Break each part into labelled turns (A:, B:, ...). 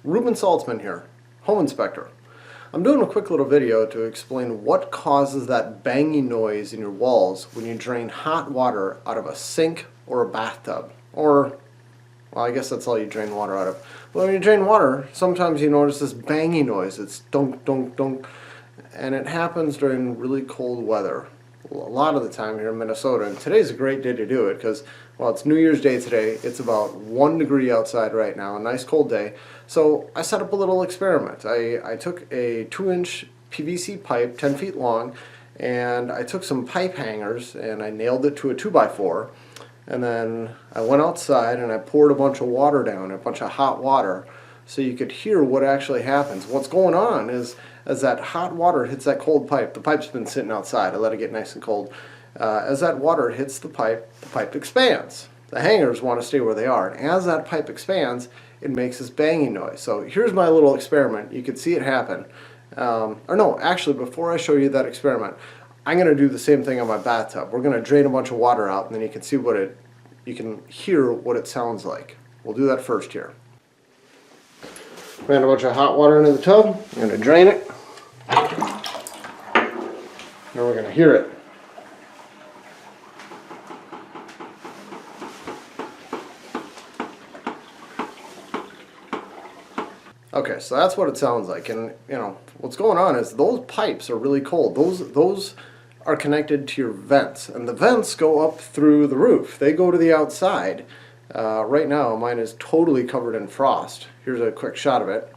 A: Ruben Saltzman here, home inspector. I'm doing a quick little video to explain what causes that banging noise in your walls when you drain hot water out of a sink or a bathtub. Or, well, I guess that's all you drain water out of. But when you drain water, sometimes you notice this banging noise. It's dunk, dunk, dunk. And it happens during really cold weather. A lot of the time here in Minnesota, and today's a great day to do it because, well, it's New Year's Day today. It's about 1 degree outside right now, a nice cold day. So I set up a little experiment. I took a 2-inch PVC pipe, 10 feet long, and I took some pipe hangers and I nailed it to a 2x4. And then I went outside and I poured a bunch of water down, a bunch of hot water, so you could hear what actually happens. What's going on is as that hot water hits that cold pipe, the pipe's been sitting outside, I let it get nice and cold. As that water hits the pipe expands. The hangers want to stay where they are, and as that pipe expands, it makes this banging noise. So here's my little experiment. You can see it happen. Or no, actually, before I show you that experiment, I'm going to do the same thing on my bathtub. We're going to drain a bunch of water out, and then you can see you can hear what it sounds like. We'll do that first here. Ran a bunch of hot water into the tub. I'm going to drain it. Now we're going to hear it. Okay, so that's what it sounds like, and you know what's going on is those pipes are really cold. Those are connected to your vents, and the vents go up through the roof. They go to the outside. Right now, mine is totally covered in frost. Here's a quick shot of it.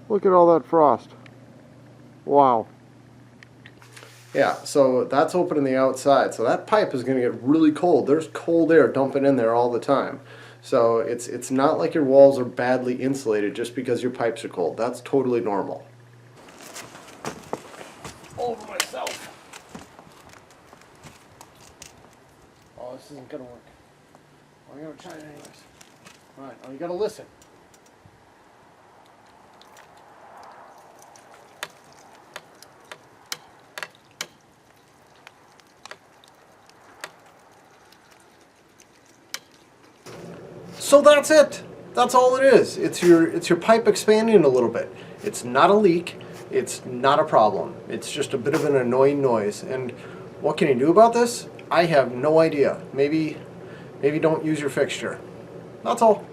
A: Look at all that frost. Wow. Yeah, so that's open in the outside, so that pipe is going to get really cold. There's cold air dumping in there all the time. So it's not like your walls are badly insulated just because your pipes are cold. That's totally normal. Over myself. Oh, this isn't going to work. Well, I'm going to try it anyways. Alright, now you got to listen. So that's it. That's all it is. It's your pipe expanding a little bit. It's not a leak. It's not a problem. It's just a bit of an annoying noise. And what can you do about this? I have no idea. Maybe don't use your fixture. That's all.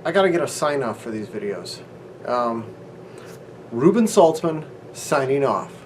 A: I gotta get a sign off for these videos. Ruben Saltzman signing off.